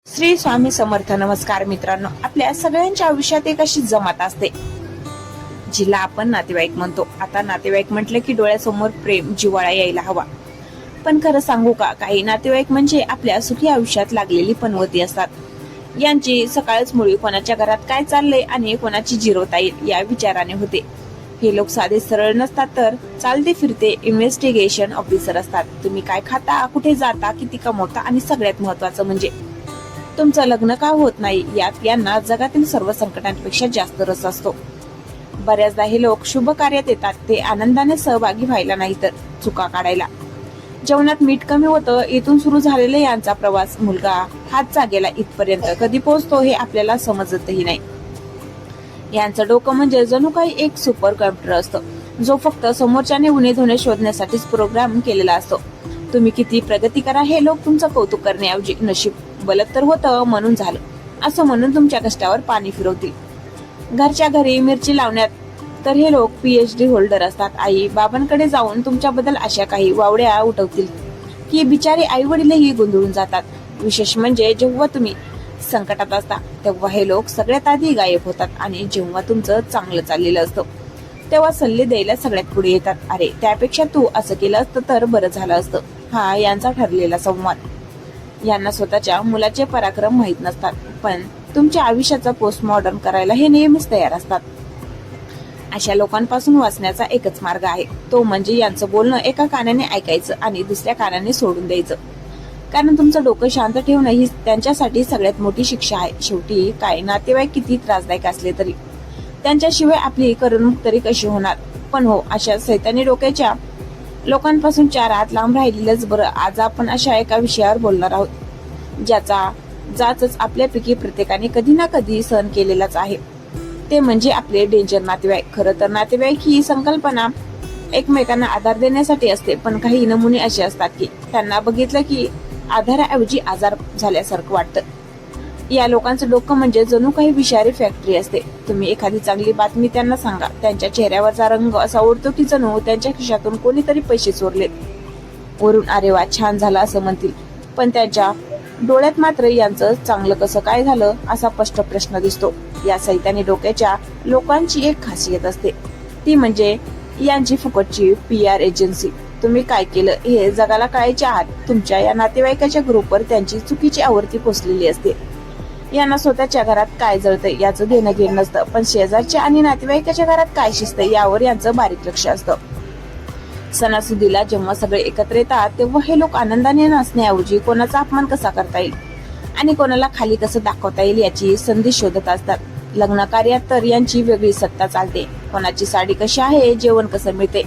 श्री स्वामी समर्थ. नमस्कार मित्रांनो, आपल्या सगळ्यांच्या आयुष्यात एक अशी जमात असते जिला आपण नातेवाईक म्हणतो. आता नातेवाईक म्हटले की डोळ्यासमोर प्रेम, जिव्हाळा यायला हवा. पण खरं सांगू का, काही नातेवाईक म्हणजे आपल्या सुखी आयुष्यात लागलेली पनवती असतात. यांची सकाळच मुळी कोणाच्या घरात काय चाललंय आणि कोणाची जिरवता येईल या विचाराने होते. हे लोक साधे सरळ नसतात, तर चालते फिरते इन्व्हेस्टिगेशन ऑफिसर असतात. तुम्ही काय खाता, कुठे जाता, किती कमवता आणि सगळ्यात महत्वाचं म्हणजे तुमचं लग्न का होत नाही यात यांना जगातील सर्व संकटांपेक्षा जास्त रस असतो. बऱ्याचदा हे लोक शुभ कार्यात येतात, ते आनंदाने सहभागी व्हायला नाही तर चुका काढायला. जेवणात मीठ कमी होतं, इथून सुरू झालेला यांचा प्रवास मुलगा हातचा गेला इथपर्यंत कधी पोहोचतो हे आपल्याला समजतही नाही. यांचं डोकं म्हणजे जणू काही एक सुपर कॉम्प्युटर असतं, जो फक्त समोरच्याने उणे धुणे शोधण्यासाठीच प्रोग्राम केलेला असतो. तुम्ही किती प्रगती करा, हे लोक तुमचं कौतुक करण्याऐवजी नशीब बलत तर होतं म्हणून झालं असं म्हणून तुमच्या कष्टावर पाणी फिरवतील. घरच्या घरी मिरची लावण्यात तर हे लोक PhD होल्डर असतात. आई बाबांकडे जाऊन तुमच्याबद्दल अशा काही वावड्या उठवतील की बिचारे आई वडीलही गोंधळून जातात. विशेष म्हणजे जेव्हा तुम्ही संकटात असता तेव्हा हे लोक सगळ्यात आधी गायब होतात, आणि जेव्हा तुमचं चांगलं चाललेलं असतं तेव्हा सल्ले द्यायला सगळ्यात पुढे येतात. अरे त्यापेक्षा तू असं केलं असतं तर बरं झालं असतं. हा यांचा ठरलेला संवाद. यांना स्वतःच्या मुलाचे पराक्रम माहीत नसतात, पण तुमच्या आयुष्याचा पोस्टमॉर्टम करायला हे नेहमीच तयार असतात. अशा लोकांपासून वाचण्याचा एकच मार्ग आहे, तो म्हणजे यांचं बोलणं एका कानाने ऐकायचं आणि दुसऱ्या कानाने सोडून द्यायचं. कारण तुमचं डोकं शांत ठेवणं ही त्यांच्यासाठी सगळ्यात मोठी शिक्षा आहे. शेवटी काय, नातेवाईक किती त्रासदायक असले तरी त्यांच्याशिवाय आपली करमणूक तरी कशी होणार. पण हो, अशा सैतानी डोक्याच्या लोकांपासून 4 हात लांब राहिलेलंच बरं. आज आपण अशा एका विषयावर बोलणार आहोत, ज्याचा जाचच आपल्यापैकी प्रत्येकाने कधी ना कधी सहन केलेलाच आहे. ते म्हणजे आपले डेंजर नातेवाईक. खरं तर नातेवाईक ही संकल्पना एकमेकांना आधार देण्यासाठी असते, पण काही नमुने असे असतात की त्यांना बघितलं की आधाराऐवजी आजार झाल्यासारखं वाटतं. या लोकांचं डोकं म्हणजे जणू काही विषारी फॅक्टरी असते. तुम्ही एखादी चांगली बातमी त्यांना सांगा, त्यांच्या चेहऱ्यावरचा रंग असा उडतो की जणू त्यांच्या खिशातून कोणीतरी पैसे चोरलेत. वरून अरे वा छान झालं असं म्हणतील, पण त्यांच्या डोळ्यात मात्र यांचं चांगलं कसं काय झालं असा स्पष्ट प्रश्न दिसतो. या सैतानी डोक्याच्या लोकांची एक खासियत असते, ती म्हणजे यांची फुकटची PR एजन्सी. तुम्ही काय केलं हे जगाला कळायचे आहात. तुमच्या या नातेवाईकाच्या ग्रुपवर त्यांची चुकीची आवृत्ती पोचलेली असते. यांना स्वतःच्या घरात काय जळतंय याचं देणं घेणं नसतं, पण शेजारच्या आणि नातेवाईकाच्या घरात काय शिजतंय यावर यांचं बारीक लक्ष असतं. सणासुदीला जेव्हा सगळे एकत्र येतात तेव्हा हे लोक आनंदाने नाचण्याऐवजी कोणाचा अपमान कसा करता येईल आणि कोणाला खाली कसं दाखवता येईल याची संधी शोधत असतात. लग्न कार्यात तर यांची वेगळी सत्ता चालते. कोणाची साडी कशी आहे, जेवण कसं मिळते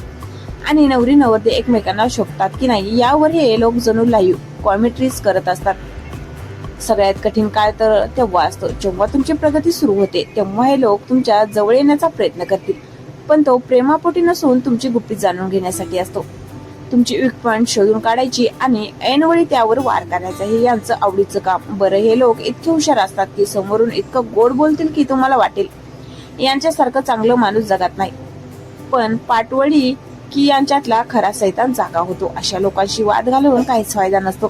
आणि नवरी नवरदे एकमेकांना शोभतात की नाही यावर हे लोक जणू लाईव्ह कॉमेंट्रीज करत असतात. सगळ्यात कठीण काळ तर तेव्हा असतो जेव्हा तुमची प्रगती सुरू होते. तेव्हा हे लोक तुमच्या जवळ येण्याचा प्रयत्न करतील, पण तो प्रेमापोटी नसून तुमची गुपित जाणून घेण्यासाठी असतो. तुमची वीक पॉइंट शोधून काढायची आणि ऐनवेळी त्यावर वार करायचं हे यांचं आवडीचं काम. बरं, हे लोक इतके हुशार असतात की समोरून इतकं गोड बोलतील की तुम्हाला वाटेल यांच्यासारखं चांगलं माणूस जगात नाही, पण पाठवळी की यांच्यातला खरा सैतान जागा होतो. अशा लोकांशी वाद घालून काहीच फायदा नसतो,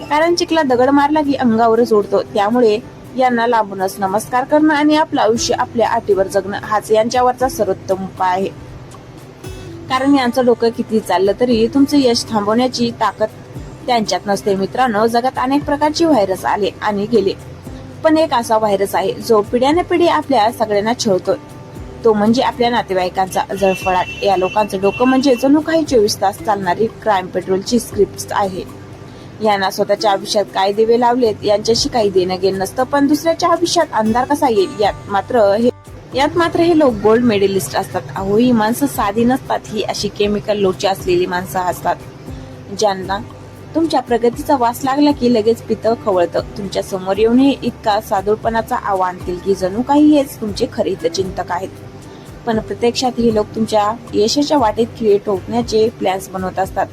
कारण चिखला दगड मारला की अंगावरच उडतो. त्यामुळे यांना लांबूनच नमस्कार करणं आणि आपलं आयुष्य आपल्या अटीवर जगणं हाच यांच्यावरचा सर्वोत्तम उपाय आहे. कारण यांचं डोकं किती चाललं तरी तुमचं यश थांबवण्याची ताकद त्यांच्यात नसते. मित्रांनो, जगात अनेक प्रकारचे व्हायरस आले आणि गेले, पण एक असा व्हायरस आहे जो पिढ्याने पिढी आपल्या सगळ्यांना छळतोय, तो म्हणजे आपल्या नातेवाईकांचा जळफळाट. या लोकांचं डोकं म्हणजे जणू काही 24 तास चालणारी क्राईम पेट्रोलची स्क्रिप्ट आहे. यांना स्वतःच्या आयुष्यात काय दिवे लावलेत यांच्याशी काही देणं घेणं नसतं, पण दुसऱ्याच्या आयुष्यात अंधार कसा येईल यात मात्र हे लोक गोल्ड मेडलिस्ट असतात. अहो, ही माणसं साधी नसतात, ही अशी केमिकल लोची असलेली माणसं असतात ज्यांना तुमच्या प्रगतीचा वास लागला की लगेच पितं खवळतं. तुमच्या समोर येऊन हे इतका साधूपणाचा आव्हान आणतील की जणू काही हेच तुमचे खरे हितचिंतक आहेत, पण प्रत्यक्षात हे लोक तुमच्या यशाच्या वाटेत खिळे ठोकण्याचे प्लॅन्स बनवत असतात.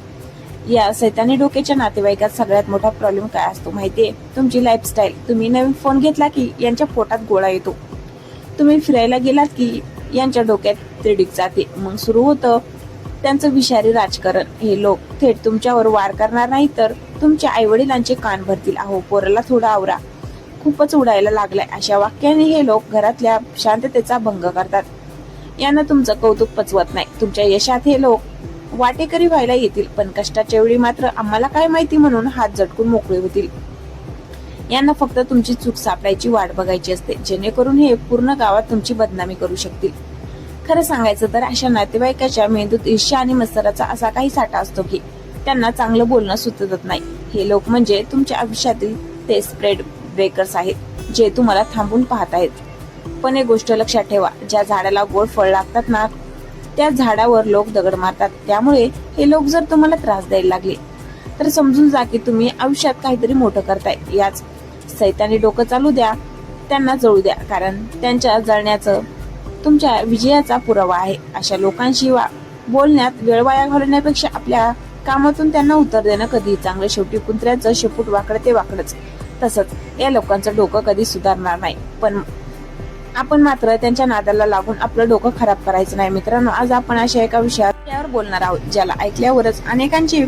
या सैतानी डोक्याच्या नातेवाईकात सगळ्यात मोठा प्रॉब्लेम काय असतो माहितीये? तुमची लाईफस्टाईल. तुम्ही नवीन फोन घेतला की यांच्या पोटात गोळा येतो. तुम्ही फिरायला गेलात की यांच्या डोक्यात तिडीक जाते. मग सुरू होतं त्यांचं विषारी राजकारण. हे लोक थेट तुमच्यावर वार करणार नाही तर तुमच्या आई वडिलांचे कान भरतील. अहो, पोराला थोडा आवरा, खूपच उडायला लागलाय अशा वाक्याने हे लोक घरातल्या शांततेचा भंग करतात. यांना तुमचं कौतुक पचवत नाही. तुमच्या यशात हे लोक वाटेकरी व्हायला येतील, पण कष्टाच्या वेळी मात्र आम्हाला काय माहिती म्हणून हात झटकून मोकळे होतील. यांना फक्त तुमची चूक सापडायची वाट बघायची असते, जेणेकरून हे पूर्ण गावात तुमची बदनामी करू शकतील. खरं सांगायचं तर अशा नातेवाईकाच्या मेंदूत ईर्ष्या आणि मत्सराचा असा काही साठा असतो की त्यांना चांगलं बोलणं सुचत नाही. हे लोक म्हणजे तुमच्या आयुष्यातील ते स्प्रेड ब्रेकर्स आहेत, जे तुम्हाला थांबून पाहत आहेत. पण एक गोष्ट लक्षात ठेवा, ज्या झाडाला गोड फळ लागतात ना, त्या झाडावर लोक दगड मारतात. त्यामुळे हे लोक जर तुम्हाला त्रास द्यायला लागले तर समजून जा की तुम्ही आयुष्यात काहीतरी मोठं करताय. याच सैतानी डोकं चालू द्या, त्यांना जळू द्या, कारण त्यांच्या जळण्याचं तुमच्या विजयाचा पुरावा आहे. अशा लोकांशी बोलण्यात वेळ वाया घालवण्यापेक्षा आपल्या कामातून त्यांना उत्तर देणं कधी चांगलं. शेवटी कुत्र्याचं शेपूट वाकडं ते वाकडच. तसंच या लोकांचं डोकं कधी सुधारणार नाही, पण आपण मात्र त्यांच्या नादाला लागून आपलं डोकं खराब करायचं नाही. मित्रांनो, आज आपण अशा एका विषयावर बोलणार आहोत ज्याला ऐकल्यावरच अनेकांची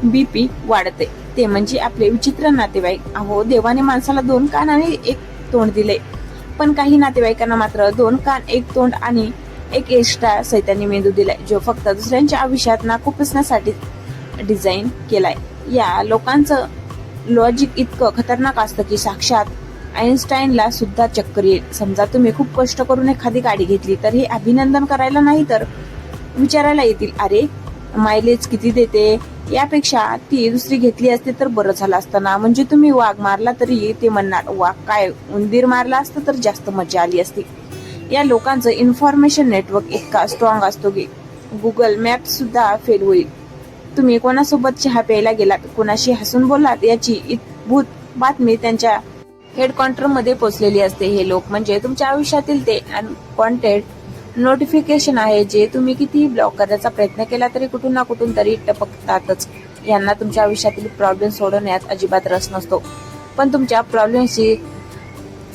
बीपी वाढते, ते म्हणजे आपले विचित्र नातेवाईक. अहो, देवाने माणसाला 2 कान आणि 1 तोंड दिले, पण काही नातेवाईकांना मात्र 2 कान 1 तोंड आणि एक एक्स्ट्रा सैतानी मेंदू दिलाय, जो फक्त दुसऱ्यांच्या आयुष्यात नाकू पुसण्यासाठी डिझाईन केलाय. या लोकांचं लॉजिक इतकं खतरनाक असतं की साक्षात आईन्स्टाईनला सुद्धा चक्कर येईल. समजा तुम्ही खूप कष्ट करून एखादी गाडी घेतली तर हे अभिनंदन करायला नाही तर विचारायला येतील, अरे मायलेज किती देते, यापेक्षा ती दुसरी घेतली असते तर बरं झालं असतं ना. म्हणजे तुम्ही वाघ मारला तरी ते म्हणणार, वाघ काय, उंदीर मारला असतं तर जास्त मजा आली असती. या लोकांचं इन्फॉर्मेशन नेटवर्क इतका स्ट्रॉंग असतो की गुगल मॅप सुद्धा फेल होईल. तुम्ही कोणासोबत चहा प्यायला गेलात, कोणाशी हसून बोललात, याची इतभूत बातमी त्यांच्या हेडक्वार्टर मध्ये पोहोचलेली असते. हे लोक म्हणजे तुमच्या आयुष्यातील ते अनवॉन्टेड नोटिफिकेशन आहे, जे तुम्ही किती ब्लॉक करण्याचा प्रयत्न केला तरी कुठून ना कुठून तरी टपकतातच. यांना तुमच्या आयुष्यातील प्रॉब्लेम सोडवण्यात अजिबात रस नसतो, पण तुमच्या प्रॉब्लेमशी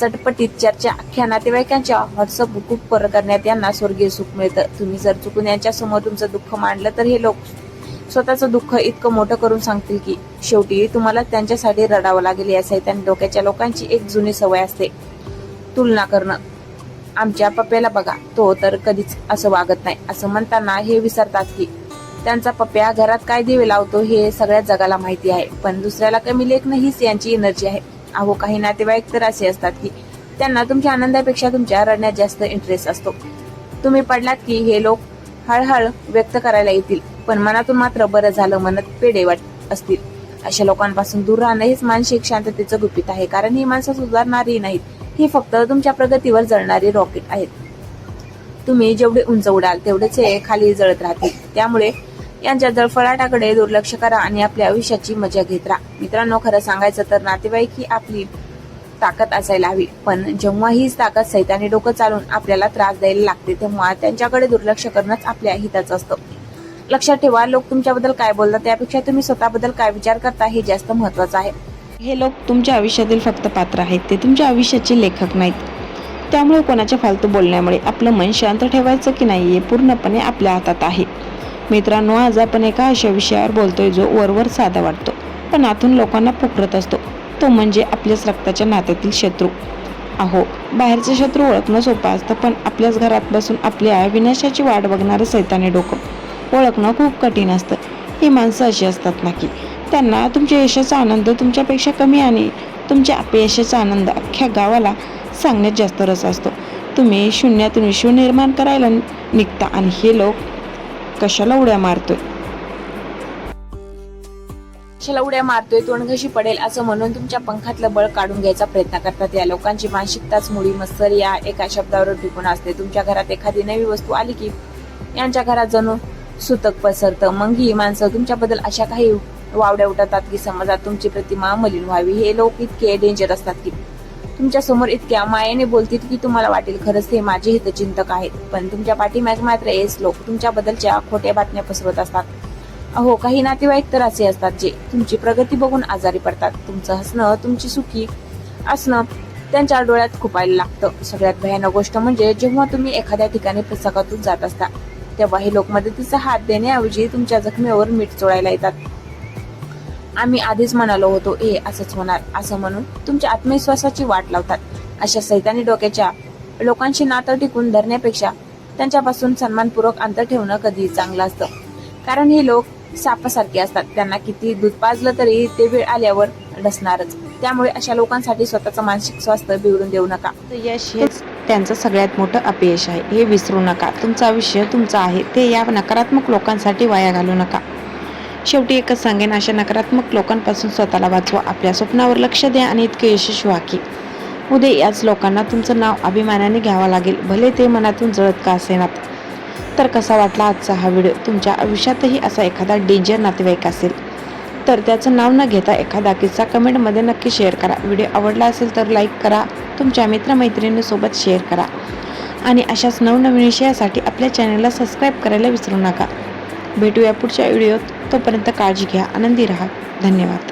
चटपटीत चर्चा अख्ख्या नातेवाईकांच्या व्हॉट्सअप ग्रुपवर करण्यात यांना स्वर्गीय सुख मिळतं. तुम्ही जर चुकून यांच्या समोर तुमचं दुःख मांडलं तर हे लोक स्वतःचं दुःख इतकं मोठं करून सांगतील की शेवटी तुम्हाला त्यांच्यासाठी रडावं लागेल. या सैतानी डोक्याच्या लोकांची एक जुनी सवय असते, तुलना करणं. आमच्या पप्प्याला बघा, तो तर कधीच असं वागत नाही. असं म्हणताना हे विसरतात की त्यांचा पप्प्या घरात काय दिवे लावतो हे सगळ्या जगाला माहिती आहे, पण दुसऱ्याला कमी लेखणं हीच यांची एनर्जी आहे. अहो, काही नातेवाईक तर असे असतात की त्यांना तुमच्या आनंदापेक्षा तुमच्या रडण्यात जास्त इंटरेस्ट असतो. तुम्ही पडलात की हे लोक हळहळ व्यक्त करायला येतील, पण मनातून मात्र बरं झालं म्हणत पेढे वाटत असतील. अशा लोकांपासून दूर राहणं हेच मानसिक शांततेचं गुपित आहे, कारण ही माणसं सुधारणारी नाहीत, ही फक्त तुमच्या प्रगतीवर जळणारी रॉकेट आहेत. तुम्ही जेवढे उंच उडाल तेवढेच हे खाली जळत राहतील. त्यामुळे यांच्या जळफळाटाकडे दुर्लक्ष करा आणि आपल्या आयुष्याची मजा घेत राहा. मित्रांनो, खरं सांगायचं तर नातेवाईक ही आपली ताकद असायला हवी, पण जेव्हा हीच ताकद सैतानी डोकं चालून आपल्याला त्रास द्यायला लागते तेव्हा त्यांच्याकडे दुर्लक्ष करणंच आपल्या हिताचं असतं. लक्षात ठेवा, लोक तुमच्याबद्दल काय बोलतात त्यापेक्षा तुम्ही स्वतःबद्दल काय विचार करता हे जास्त महत्वाचं आहे. हे लोक तुमच्या आयुष्यातील फक्त पात्र आहेत, ते तुमच्या आयुष्याचे लेखक नाहीत. त्यामुळे कोणाच्या फालतू बोलण्यामुळे आपलं मन शांत ठेवायचं की नाही हे पूर्णपणे आपल्या हातात आहे. मित्रांनो, आज आपण एका अशा विषयावर बोलतोय जो वरवर साधा वाटतो पण आतून लोकांना पोखरत असतो. तो म्हणजे आपल्याच रक्ताच्या नात्यातील शत्रू. अहो, बाहेरचे शत्रू ओळखणं सोपं असतं, पण आपल्याच घरात बसून आपल्या विनाशाची वाट बघणारं सैतानी डोकं ओळखणं खूप कठीण असतं. ही माणसं अशी असतात ना की त्यांना तुमच्या यशाचा आनंद तुमच्यापेक्षा कमी आणि तुमच्या अपयशाचा आनंद अख्ख्या गावाला सांगण्यात जास्त रस असतो. तुम्ही शून्यातून विश्व निर्माण करायला निघता आणि हे लोक कशाला उड्या मारतोय तोंड कशी पडेल असं म्हणून तुमच्या पंखातलं बळ काढून घ्यायचा प्रयत्न करतात. या लोकांची मानसिकताच मुळी मत्सर या एका शब्दावर टिकून असते. तुमच्या घरात एखादी नवी वस्तू आली की यांच्या घरात जणू सुतक पसरतं. मग ही माणसं तुमच्याबद्दल अशा काही वावड्या उठवतात की समाजात तुमची प्रतिमा मलिन व्हावी. हे लोक इतके डेंजर असतात की तुमच्या समोर इतक्या मायेने बोलतील की तुम्हाला वाटेल खरंच हे माझे हितचिंतक आहेत, पण तुमच्या पाठीमागे मात्र हेच लोक तुमच्याबद्दलच्या खोट्या बातम्या पसरवत असतात. अहो, काही नातेवाईक तर असे असतात जे तुमची प्रगती बघून आजारी पडतात. तुमचं हसणं, तुमची सुखी असणं त्यांच्या डोळ्यात खुपायला लागतं. सगळ्यात भयानक गोष्ट म्हणजे जेव्हा तुम्ही एखाद्या ठिकाणी पुस्तकातून जात असता तेव्हा हे लोक मदतीचा हात देण्याऐवजी तुमच्या जखमेवर मीठ चोळायला येतात आम्ही आधीच म्हणालो होतो हे असंच होणार असं म्हणून तुमच्या आत्मविश्वासाची वाट लावतात. अशा सैतानी डोक्याच्या लोकांशी नातं टिकून धरण्यापेक्षा त्यांच्यापासून सन्मानपूर्वक अंतर ठेवणं कधीही चांगलं असतं. कारण हे लोक सापासारखे असतात. त्यांना किती दूध पाजलं तरी ते वेळ आल्यावर डसणारच. त्यामुळे अशा लोकांसाठी स्वतःचं मानसिक स्वास्थ्य बिघडून देऊ नका. यश हेच त्यांचं सगळ्यात मोठं अपयश आहे हे विसरू नका. तुमचं आयुष्य तुमचं आहे, ते या नकारात्मक लोकांसाठी वाया घालू नका. शेवटी एकच सांगेन, अशा नकारात्मक लोकांपासून स्वतःला वाचवा. आपल्या स्वप्नावर लक्ष द्या आणि इतके यशस्वी व्हा की उद्या याच लोकांना तुमचं नाव अभिमानाने घ्यावं लागेल, भले ते मनातून जळत का असेनात. तर कसा वाटला आजचा हा व्हिडिओ? तुमच्या आयुष्यातही असा एखादा डेंजर नातेवाईक असेल तर त्याचं नाव न घेता एखादा किस्सा कमेंटमध्ये नक्की शेअर करा. व्हिडिओ आवडला असेल तर लाईक करा, तुमच्या मित्रमैत्रिणींसोबत शेअर करा आणि अशाच नवनवीन विषयासाठी आपल्या चॅनलला सबस्क्राईब करायला विसरू नका. भेटूया पुढच्या व्हिडिओत. तोपर्यंत काळजी घ्या, आनंदी राहा. धन्यवाद.